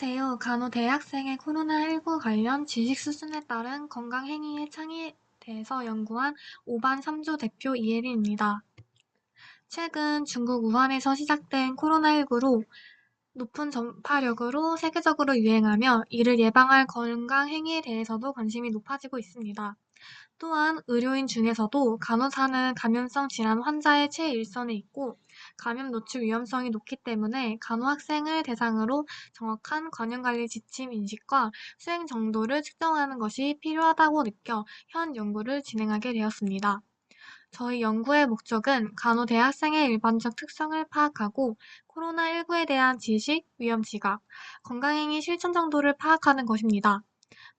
안녕하세요. 간호대학생의 코로나19 관련 지식 수준에 따른 건강행위의 창의에 대해서 연구한 오반 3조 대표 이혜리입니다. 최근 중국 우한에서 시작된 코로나19로 높은 전파력으로 세계적으로 유행하며 이를 예방할 건강행위에 대해서도 관심이 높아지고 있습니다. 또한 의료인 중에서도 간호사는 감염성 질환 환자의 최일선에 있고 감염 노출 위험성이 높기 때문에 간호학생을 대상으로 정확한 감염관리 지침 인식과 수행 정도를 측정하는 것이 필요하다고 느껴 현 연구를 진행하게 되었습니다. 저희 연구의 목적은 간호대학생의 일반적 특성을 파악하고 코로나19에 대한 지식, 위험 지각, 건강행위 실천 정도를 파악하는 것입니다.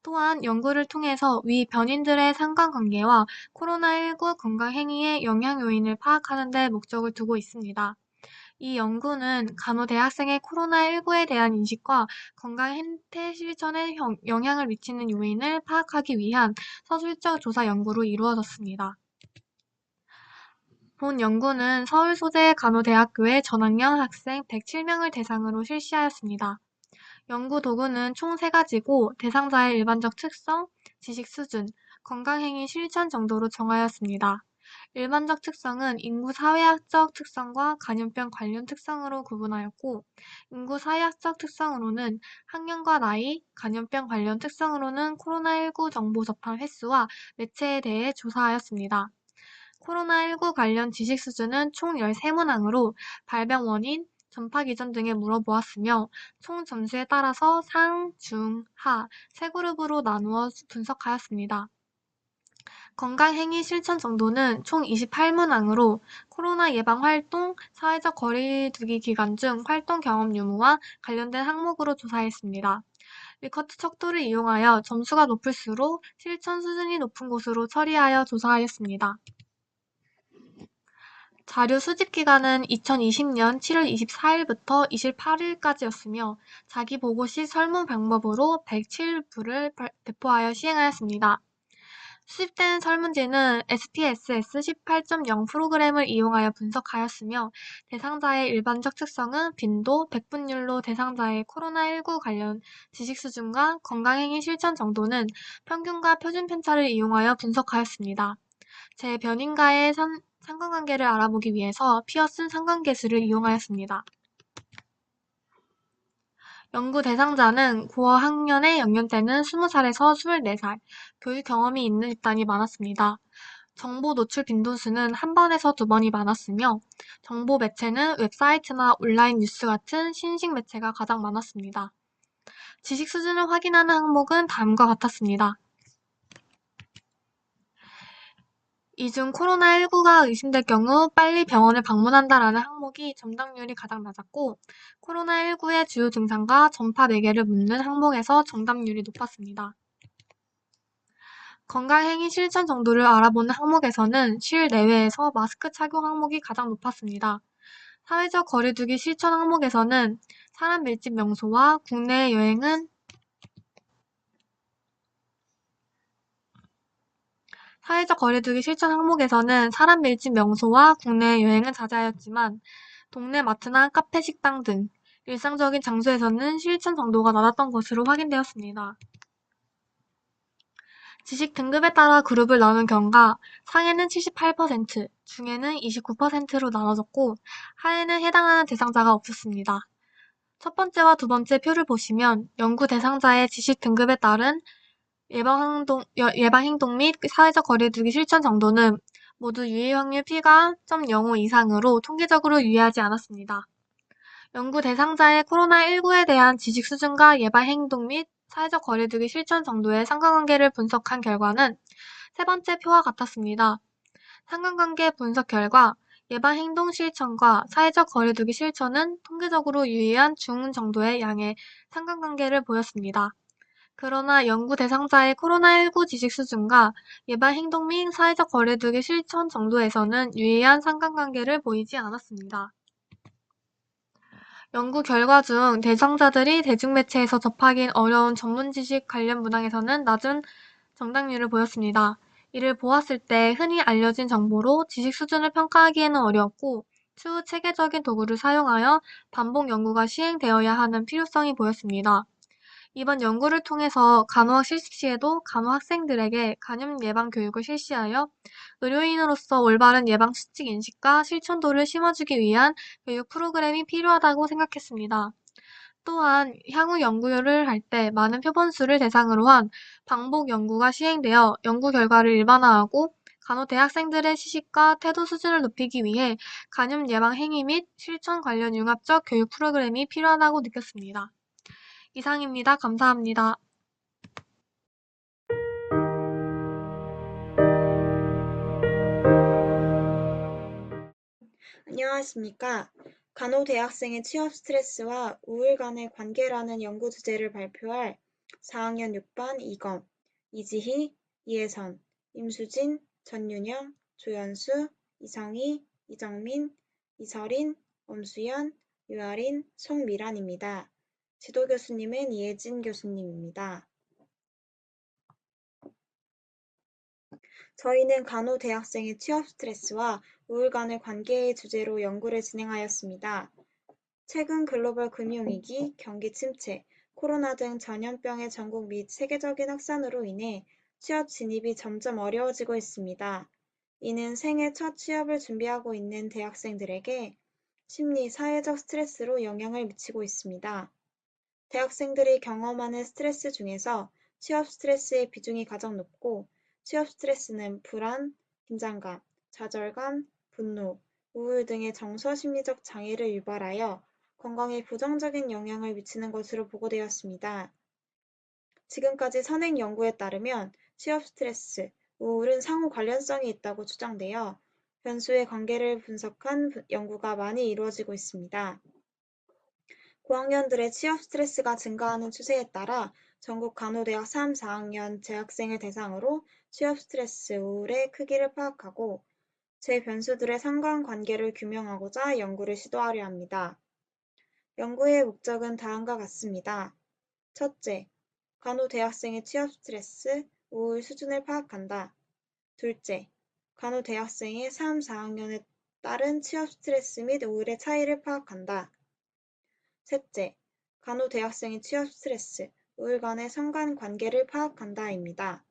또한 연구를 통해서 위 변인들의 상관관계와 코로나19 건강행위의 영향 요인을 파악하는 데 목적을 두고 있습니다. 이 연구는 간호대학생의 코로나19에 대한 인식과 건강 행태 실천에 영향을 미치는 요인을 파악하기 위한 서술적 조사 연구로 이루어졌습니다. 본 연구는 서울 소재 간호대학교의 전학년 학생 107명을 대상으로 실시하였습니다. 연구 도구는 총 3가지고 대상자의 일반적 특성, 지식 수준, 건강행위 실천 정도로 정하였습니다. 일반적 특성은 인구 사회학적 특성과 감염병 관련 특성으로 구분하였고, 인구 사회학적 특성으로는 학년과 나이, 감염병 관련 특성으로는 코로나19 정보 접한 횟수와 매체에 대해 조사하였습니다. 코로나19 관련 지식 수준은 총 13문항으로 발병 원인, 전파 기전 등에 물어보았으며 총 점수에 따라서 상, 중, 하 세 그룹으로 나누어 분석하였습니다. 건강행위 실천 정도는 총 28문항으로 코로나 예방 활동, 사회적 거리두기 기간 중 활동 경험 유무와 관련된 항목으로 조사했습니다. 리커트 척도를 이용하여 점수가 높을수록 실천 수준이 높은 곳으로 처리하여 조사하였습니다. 자료 수집 기간은 2020년 7월 24일부터 28일까지였으며 자기보고 시 설문 방법으로 107부를 배포하여 시행하였습니다. 수집된 설문지는 SPSS 18.0 프로그램을 이용하여 분석하였으며 대상자의 일반적 특성은 빈도, 백분율로 대상자의 코로나19 관련 지식 수준과 건강행위 실천 정도는 평균과 표준 편차를 이용하여 분석하였습니다. 제 변인과의 상관관계를 알아보기 위해서 피어슨 상관계수를 이용하였습니다. 연구 대상자는 고학년의 연령대는 20살에서 24살, 교육 경험이 있는 집단이 많았습니다. 정보 노출 빈도수는 1번에서 2번이 많았으며 정보 매체는 웹사이트나 온라인 뉴스 같은 신식 매체가 가장 많았습니다. 지식 수준을 확인하는 항목은 다음과 같았습니다. 이 중 코로나19가 의심될 경우 빨리 병원을 방문한다라는 항목이 정답률이 가장 낮았고 코로나19의 주요 증상과 전파 매개를 묻는 항목에서 정답률이 높았습니다. 건강행위 실천 정도를 알아보는 항목에서는 실내외에서 마스크 착용 항목이 가장 높았습니다. 사회적 거리두기 실천 항목에서는 사람 밀집 명소와 국내 여행은 사회적 거리두기 실천 항목에서는 사람 밀집 명소와 국내 여행은 자제하였지만 동네 마트나 카페, 식당 등 일상적인 장소에서는 실천 정도가 낮았던 것으로 확인되었습니다. 지식 등급에 따라 그룹을 나눈 결과 상에는 78%, 중에는 29%로 나눠졌고 하에는 해당하는 대상자가 없었습니다. 첫 번째와 두 번째 표를 보시면 연구 대상자의 지식 등급에 따른 예방행동 및 사회적 거리두기 실천 정도는 모두 유의 확률 P가 0.05 이상으로 통계적으로 유의하지 않았습니다. 연구 대상자의 코로나19에 대한 지식 수준과 예방행동 및 사회적 거리두기 실천 정도의 상관관계를 분석한 결과는 세 번째 표와 같았습니다. 상관관계 분석 결과 예방행동 실천과 사회적 거리두기 실천은 통계적으로 유의한 중 정도의 양의 상관관계를 보였습니다. 그러나 연구 대상자의 코로나19 지식 수준과 예방행동 및 사회적 거리두기 실천 정도에서는 유의한 상관관계를 보이지 않았습니다. 연구 결과 중 대상자들이 대중매체에서 접하기 어려운 전문 지식 관련 문항에서는 낮은 정답률을 보였습니다. 이를 보았을 때 흔히 알려진 정보로 지식 수준을 평가하기에는 어려웠고 추후 체계적인 도구를 사용하여 반복 연구가 시행되어야 하는 필요성이 보였습니다. 이번 연구를 통해서 간호학 실습 시에도 간호 학생들에게 간염 예방 교육을 실시하여 의료인으로서 올바른 예방 수칙 인식과 실천도를 심어주기 위한 교육 프로그램이 필요하다고 생각했습니다. 또한 향후 연구를 할 때 많은 표본수를 대상으로 한 방복 연구가 시행되어 연구 결과를 일반화하고 간호 대학생들의 지식과 태도 수준을 높이기 위해 간염 예방 행위 및 실천 관련 융합적 교육 프로그램이 필요하다고 느꼈습니다. 이상입니다. 감사합니다. 안녕하십니까. 간호대학생의 취업 스트레스와 우울 간의 관계라는 연구 주제를 발표할 4학년 6반 이검, 이지희, 이혜선, 임수진, 전윤영, 조연수, 이성희, 이정민, 이설인, 엄수연, 유아린, 송미란입니다. 지도교수님은 이혜진 교수님입니다. 저희는 간호대학생의 취업 스트레스와 우울간의 관계의 주제로 연구를 진행하였습니다. 최근 글로벌 금융위기, 경기 침체, 코로나 등 전염병의 전국 및 세계적인 확산으로 인해 취업 진입이 점점 어려워지고 있습니다. 이는 생애 첫 취업을 준비하고 있는 대학생들에게 심리, 사회적 스트레스로 영향을 미치고 있습니다. 대학생들이 경험하는 스트레스 중에서 취업 스트레스의 비중이 가장 높고 취업 스트레스는 불안, 긴장감, 좌절감, 분노, 우울 등의 정서 심리적 장애를 유발하여 건강에 부정적인 영향을 미치는 것으로 보고되었습니다. 지금까지 선행 연구에 따르면 취업 스트레스, 우울은 상호 관련성이 있다고 주장되어 변수의 관계를 분석한 연구가 많이 이루어지고 있습니다. 고학년들의 취업 스트레스가 증가하는 추세에 따라 전국 간호대학 3, 4학년 재학생을 대상으로 취업 스트레스, 우울의 크기를 파악하고 재변수들의 상관관계를 규명하고자 연구를 시도하려 합니다. 연구의 목적은 다음과 같습니다. 첫째, 간호대학생의 취업 스트레스, 우울 수준을 파악한다. 둘째, 간호대학생의 3, 4학년에 따른 취업 스트레스 및 우울의 차이를 파악한다. 셋째, 간호대학생의 취업 스트레스, 우울 간의 상관관계를 파악한다입니다.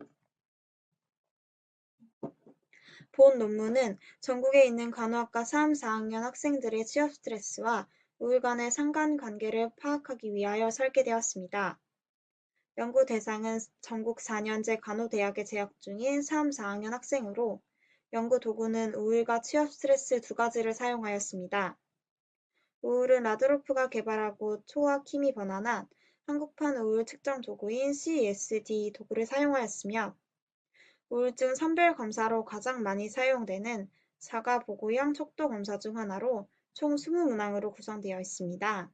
본 논문은 전국에 있는 간호학과 3, 4학년 학생들의 취업 스트레스와 우울 간의 상관관계를 파악하기 위하여 설계되었습니다. 연구 대상은 전국 4년제 간호대학에 재학 중인 3, 4학년 학생으로 연구 도구는 우울과 취업 스트레스 두 가지를 사용하였습니다. 우울은 라드로프가 개발하고 초와 킴이 번안한 한국판 우울 측정 도구인 CSD 도구를 사용하였으며 우울증 선별 검사로 가장 많이 사용되는 자가 보고형 척도 검사 중 하나로 총 20문항으로 구성되어 있습니다.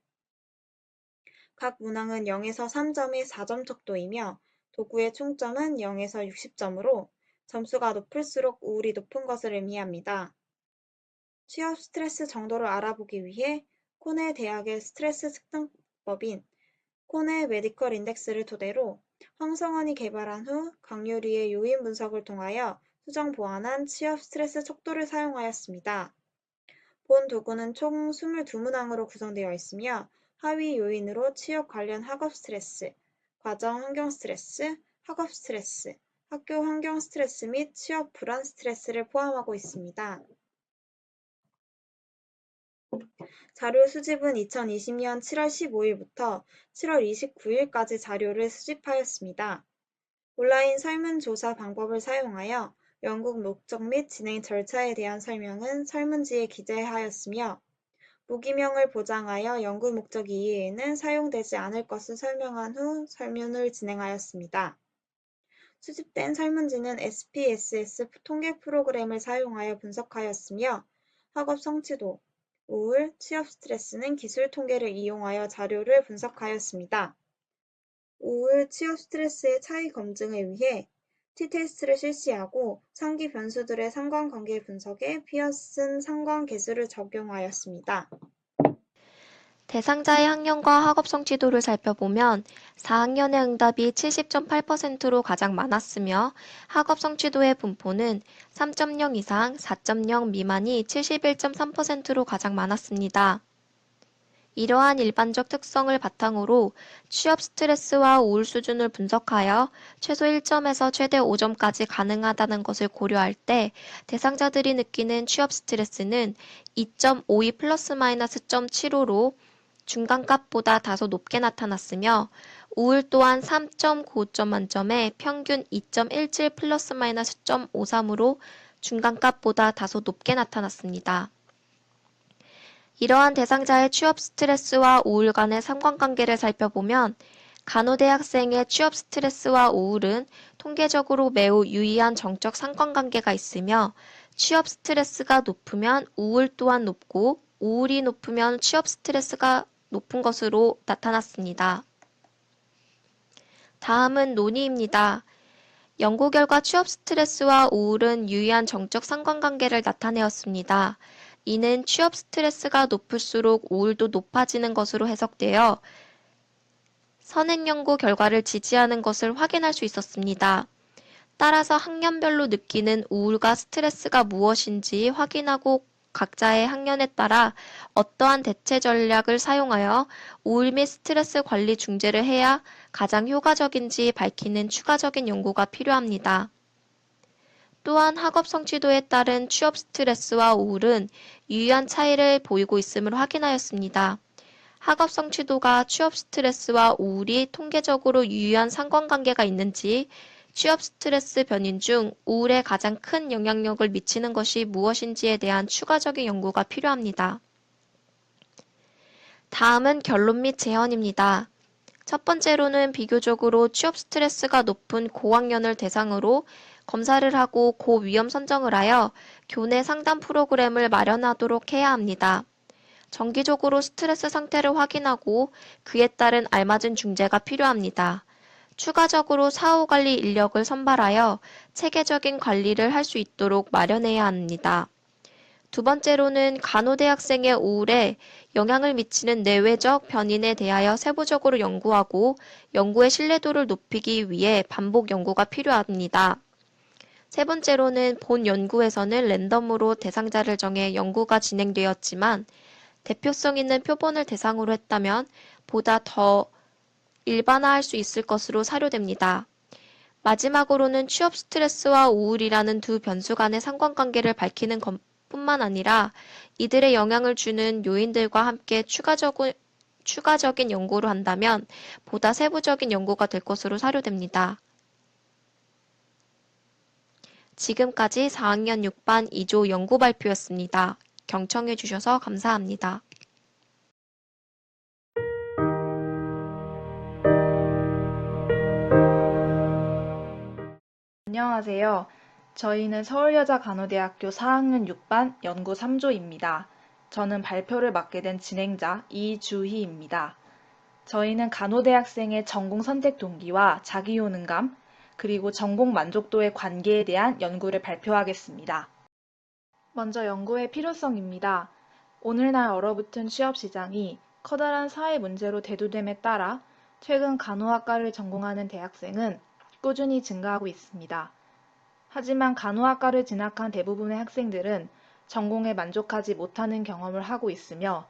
각 문항은 0에서 3점의 4점 척도이며 도구의 총점은 0에서 60점으로 점수가 높을수록 우울이 높은 것을 의미합니다. 취업 스트레스 정도를 알아보기 위해 코넬 대학의 스트레스 측정법인 코넬 메디컬 인덱스를 토대로 황성원이 개발한 후 강유리의 요인 분석을 통하여 수정 보완한 취업 스트레스 척도를 사용하였습니다. 본 도구는 총 22문항으로 구성되어 있으며 하위 요인으로 취업 관련 학업 스트레스, 과정 환경 스트레스, 학업 스트레스, 학교 환경 스트레스 및 취업 불안 스트레스를 포함하고 있습니다. 자료 수집은 2020년 7월 15일부터 7월 29일까지 자료를 수집하였습니다. 온라인 설문조사 방법을 사용하여 연구 목적 및 진행 절차에 대한 설명은 설문지에 기재하였으며 무기명을 보장하여 연구 목적 이외에는 사용되지 않을 것을 설명한 후 설문을 진행하였습니다. 수집된 설문지는 SPSS 통계 프로그램을 사용하여 분석하였으며 학업 성취도, 우울, 취업 스트레스는 기술 통계를 이용하여 자료를 분석하였습니다. 우울, 취업 스트레스의 차이 검증을 위해 t-테스트를 실시하고 상기 변수들의 상관관계 분석에 피어슨 상관계수를 적용하였습니다. 대상자의 학년과 학업 성취도를 살펴보면 4학년의 응답이 70.8%로 가장 많았으며 학업 성취도의 분포는 3.0 이상, 4.0 미만이 71.3%로 가장 많았습니다. 이러한 일반적 특성을 바탕으로 취업 스트레스와 우울 수준을 분석하여 최소 1점에서 최대 5점까지 가능하다는 것을 고려할 때 대상자들이 느끼는 취업 스트레스는 2.52 플러스 마이너스 0.75로 중간값보다 다소 높게 나타났으며 우울 또한 3.95점 만점에 평균 2.17 플러스 마이너스 0.53으로 중간값보다 다소 높게 나타났습니다. 이러한 대상자의 취업 스트레스와 우울 간의 상관관계를 살펴보면 간호대학생의 취업 스트레스와 우울은 통계적으로 매우 유의한 정적 상관관계가 있으며 취업 스트레스가 높으면 우울 또한 높고 우울이 높으면 취업 스트레스가 높은 것으로 나타났습니다. 다음은 논의입니다. 연구 결과 취업 스트레스와 우울은 유의한 정적 상관관계를 나타내었습니다. 이는 취업 스트레스가 높을수록 우울도 높아지는 것으로 해석되어 선행 연구 결과를 지지하는 것을 확인할 수 있었습니다. 따라서 학년별로 느끼는 우울과 스트레스가 무엇인지 확인하고 각자의 학년에 따라 어떠한 대체 전략을 사용하여 우울 및 스트레스 관리 중재를 해야 가장 효과적인지 밝히는 추가적인 연구가 필요합니다. 또한 학업 성취도에 따른 취업 스트레스와 우울은 유의한 차이를 보이고 있음을 확인하였습니다. 학업 성취도가 취업 스트레스와 우울이 통계적으로 유의한 상관관계가 있는지, 취업 스트레스 변인 중 우울에 가장 큰 영향력을 미치는 것이 무엇인지에 대한 추가적인 연구가 필요합니다. 다음은 결론 및 제언입니다. 첫 번째로는 비교적으로 취업 스트레스가 높은 고학년을 대상으로 검사를 하고 고위험 선정을 하여 교내 상담 프로그램을 마련하도록 해야 합니다. 정기적으로 스트레스 상태를 확인하고 그에 따른 알맞은 중재가 필요합니다. 추가적으로 사후관리 인력을 선발하여 체계적인 관리를 할 수 있도록 마련해야 합니다. 두 번째로는 간호대학생의 우울에 영향을 미치는 내외적 변인에 대하여 세부적으로 연구하고 연구의 신뢰도를 높이기 위해 반복 연구가 필요합니다. 세 번째로는 본 연구에서는 랜덤으로 대상자를 정해 연구가 진행되었지만 대표성 있는 표본을 대상으로 했다면 보다 더 일반화할 수 있을 것으로 사료됩니다. 마지막으로는 취업 스트레스와 우울이라는 두 변수 간의 상관관계를 밝히는 것뿐만 아니라 이들의 영향을 주는 요인들과 함께 추가적인 연구를 한다면 보다 세부적인 연구가 될 것으로 사료됩니다. 지금까지 4학년 6반 2조 연구 발표였습니다. 경청해 주셔서 감사합니다. 안녕하세요. 저희는 서울여자간호대학교 4학년 6반 연구 3조입니다. 저는 발표를 맡게 된 진행자 이주희입니다. 저희는 간호대학생의 전공 선택 동기와 자기 효능감, 그리고 전공 만족도의 관계에 대한 연구를 발표하겠습니다. 먼저 연구의 필요성입니다. 오늘날 얼어붙은 취업시장이 커다란 사회 문제로 대두됨에 따라 최근 간호학과를 전공하는 대학생은 꾸준히 증가하고 있습니다. 하지만 간호학과를 진학한 대부분의 학생들은 전공에 만족하지 못하는 경험을 하고 있으며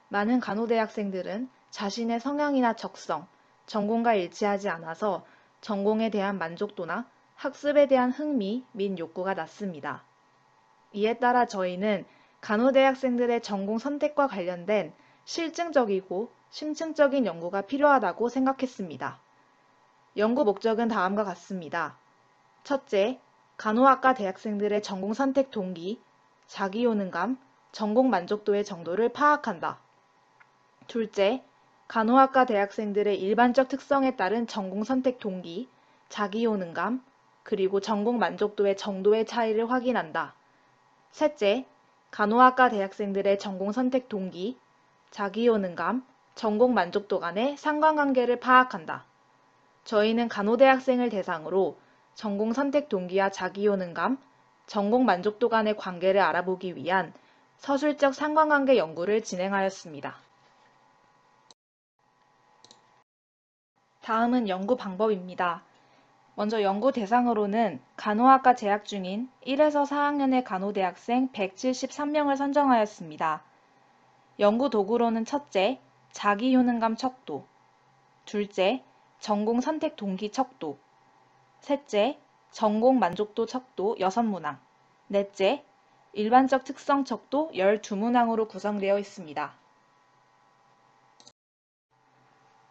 많은 간호대학생들은 자신의 성향이나 적성, 전공과 일치하지 않아서 전공에 대한 만족도나 학습에 대한 흥미 및 욕구가 낮습니다. 이에 따라 저희는 간호대학생들의 전공 선택과 관련된 실증적이고 심층적인 연구가 필요하다고 생각했습니다. 연구 목적은 다음과 같습니다. 첫째, 간호학과 대학생들의 전공 선택 동기, 자기 효능감, 전공 만족도의 정도를 파악한다. 둘째, 간호학과 대학생들의 일반적 특성에 따른 전공 선택 동기, 자기 효능감, 그리고 전공 만족도의 정도의 차이를 확인한다. 셋째, 간호학과 대학생들의 전공 선택 동기, 자기 효능감, 전공 만족도 간의 상관관계를 파악한다. 저희는 간호대학생을 대상으로 전공 선택 동기와 자기 효능감, 전공 만족도 간의 관계를 알아보기 위한 서술적 상관관계 연구를 진행하였습니다. 다음은 연구 방법입니다. 먼저 연구 대상으로는 간호학과 재학 중인 1에서 4학년의 간호대학생 173명을 선정하였습니다. 연구 도구로는 첫째, 자기 효능감 척도. 둘째, 전공 선택 동기 척도. 셋째, 전공 만족도 척도 6문항. 넷째, 일반적 특성 척도 12문항으로 구성되어 있습니다.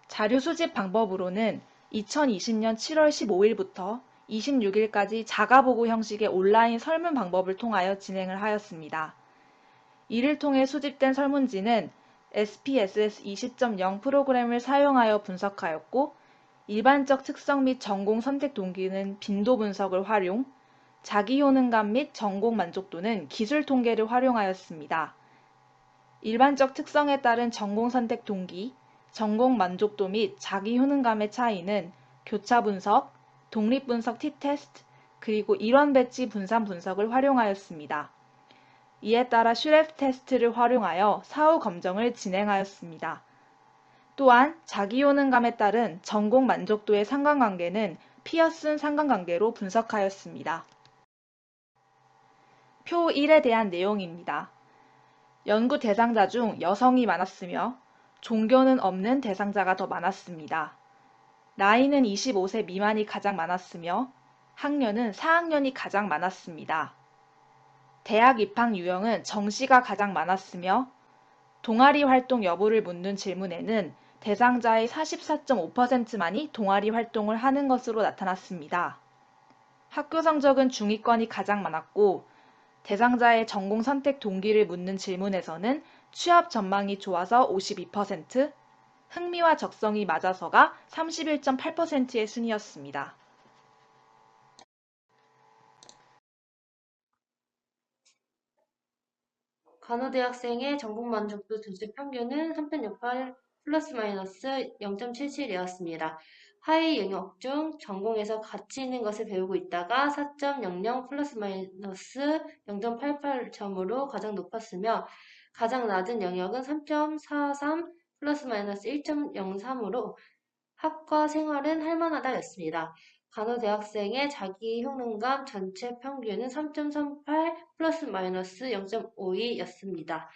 자료 수집 방법으로는 2020년 7월 15일부터 26일까지 자가보고 형식의 온라인 설문 방법을 통하여 진행을 하였습니다. 이를 통해 수집된 설문지는 SPSS 20.0 프로그램을 사용하여 분석하였고, 일반적 특성 및 전공 선택 동기는 빈도 분석을 활용, 자기 효능감 및 전공 만족도는 기술 통계를 활용하였습니다. 일반적 특성에 따른 전공 선택 동기, 전공 만족도 및 자기 효능감의 차이는 교차 분석, 독립 분석 t-테스트, 그리고 일원 배치 분산 분석을 활용하였습니다. 이에 따라 슈레프 테스트를 활용하여 사후 검정을 진행하였습니다. 또한 자기 효능감에 따른 전공 만족도의 상관관계는 피어슨 상관관계로 분석하였습니다. 표 1에 대한 내용입니다. 연구 대상자 중 여성이 많았으며 종교는 없는 대상자가 더 많았습니다. 나이는 25세 미만이 가장 많았으며 학년은 4학년이 가장 많았습니다. 대학 입학 유형은 정시가 가장 많았으며 동아리 활동 여부를 묻는 질문에는 대상자의 44.5%만이 동아리 활동을 하는 것으로 나타났습니다. 학교 성적은 중위권이 가장 많았고 대상자의 전공 선택 동기를 묻는 질문에서는 취업 전망이 좋아서 52%, 흥미와 적성이 맞아서가 31.8%의 순이었습니다. 간호대학생의 전공 만족도 전체 평균은 3.68 플러스 마이너스 0.77이었습니다. 하위 영역 중 전공에서 가치 있는 것을 배우고 있다가 4.00 플러스 마이너스 0.88점으로 가장 높았으며 가장 낮은 영역은 3.43 플러스 마이너스 1.03으로 학과 생활은 할만하다였습니다. 간호대학생의 자기 효능감 전체 평균은 3.38 플러스 마이너스 0.52였습니다.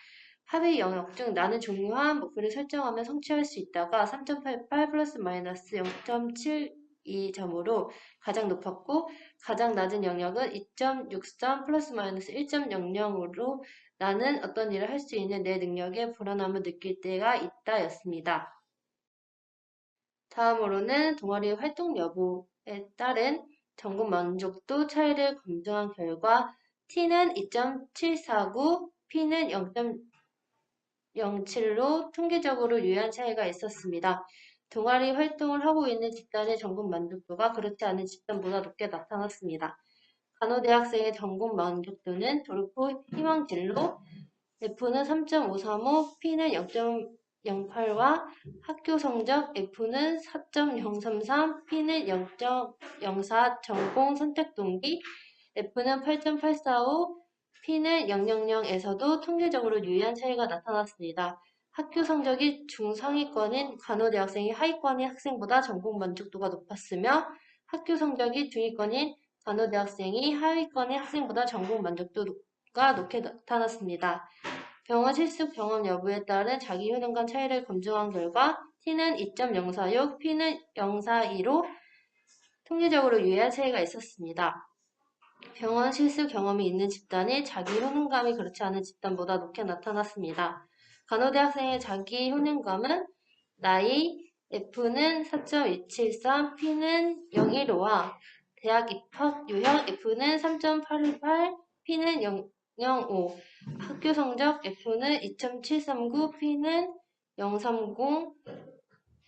하위 영역 중 나는 중요한 목표를 설정하면 성취할 수 있다가 3.88 플러스 마이너스 0.72점으로 가장 높았고 가장 낮은 영역은 2.63 플러스 마이너스 1.00으로 나는 어떤 일을 할 수 있는 내 능력에 불안함을 느낄 때가 있다였습니다. 다음으로는 동아리 활동 여부에 따른 전공 만족도 차이를 검증한 결과 T는 2.749, P는 0.07로 통계적으로 유의한 차이가 있었습니다. 동아리 활동을 하고 있는 집단의 전공 만족도가 그렇지 않은 집단보다 높게 나타났습니다. 간호대학생의 전공 만족도는 돌프 희망진로, F는 3.535, P는 0.08와 학교 성적 F는 4.033, P는 0.04 전공 선택 동기, F는 8.845, P는 000에서도 통계적으로 유의한 차이가 나타났습니다. 학교 성적이 중상위권인 간호대학생이 하위권인 학생보다 전공 만족도가 높았으며 학교 성적이 중위권인 간호대학생이 하위권인 학생보다 전공 만족도가 높게 나타났습니다. 병원 실습 경험 여부에 따른 자기 효능감 차이를 검증한 결과 T는 2.046, P는 042로 통계적으로 유의한 차이가 있었습니다. 병원 실습 경험이 있는 집단이 자기 효능감이 그렇지 않은 집단보다 높게 나타났습니다. 간호대학생의 자기 효능감은 나이, F는 4.273, P는 015와 대학 입학 유형 F는 3.818, P는 005, 학교 성적 F는 2.739, P는 030,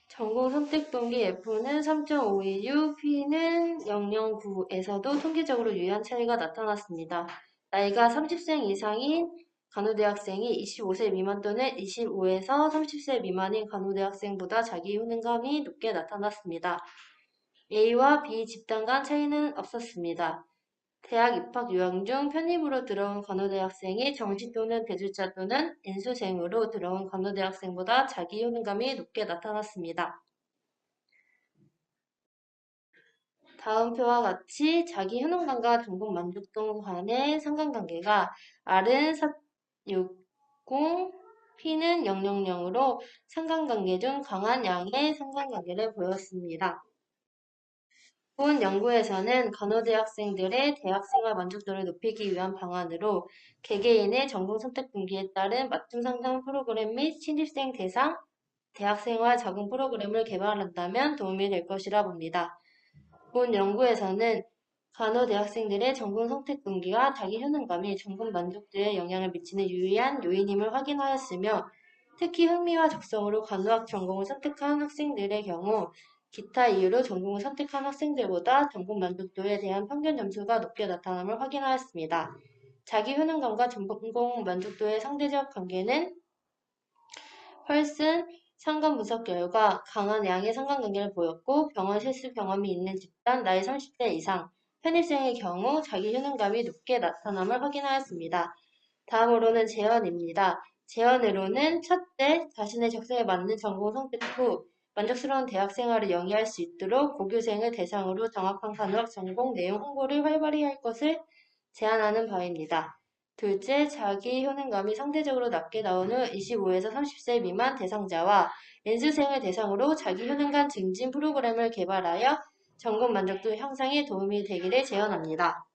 전공 선택 동기 F는 3.526, P는 009에서도 통계적으로 유의한 차이가 나타났습니다. 나이가 30세 이상인 간호대학생이 25세 미만 또는 25에서 30세 미만인 간호대학생보다 자기 효능감이 높게 나타났습니다. A와 B 집단 간 차이는 없었습니다. 대학 입학 유형 중 편입으로 들어온 간호대학생이 정시 또는 대주자 또는 인수생으로 들어온 간호대학생보다 자기 효능감이 높게 나타났습니다. 다음 표와 같이 자기 효능감과 전공 만족도 간의 상관관계가 R은 460, P는 000으로 상관관계 중 강한 양의 상관관계를 보였습니다. 본 연구에서는 간호대학생들의 대학생활 만족도를 높이기 위한 방안으로 개개인의 전공 선택 분기에 따른 맞춤 상담 프로그램 및 신입생 대상 대학생활 적응 프로그램을 개발한다면 도움이 될 것이라 봅니다. 본 연구에서는 간호대학생들의 전공 선택 분기가 자기 효능감이 전공 만족도에 영향을 미치는 유의한 요인임을 확인하였으며 특히 흥미와 적성으로 간호학 전공을 선택한 학생들의 경우 기타 이유로 전공을 선택한 학생들보다 전공 만족도에 대한 평균 점수가 높게 나타남을 확인하였습니다. 자기 효능감과 전공 만족도의 상대적 관계는 펄슨 상관 분석 결과 강한 양의 상관관계를 보였고 병원 실습 경험이 있는 집단 나이 30대 이상 편입생의 경우 자기 효능감이 높게 나타남을 확인하였습니다. 다음으로는 재현입니다. 재현으로는 첫째, 자신의 적성에 맞는 전공 선택 후 만족스러운 대학 생활을 영위할 수 있도록 고교생을 대상으로 정확한 간호학 전공 내용 홍보를 활발히 할 것을 제안하는 바입니다. 둘째, 자기 효능감이 상대적으로 낮게 나온 후 25에서 30세 미만 대상자와 연수생을 대상으로 자기 효능감 증진 프로그램을 개발하여 전공 만족도 향상에 도움이 되기를 제언합니다.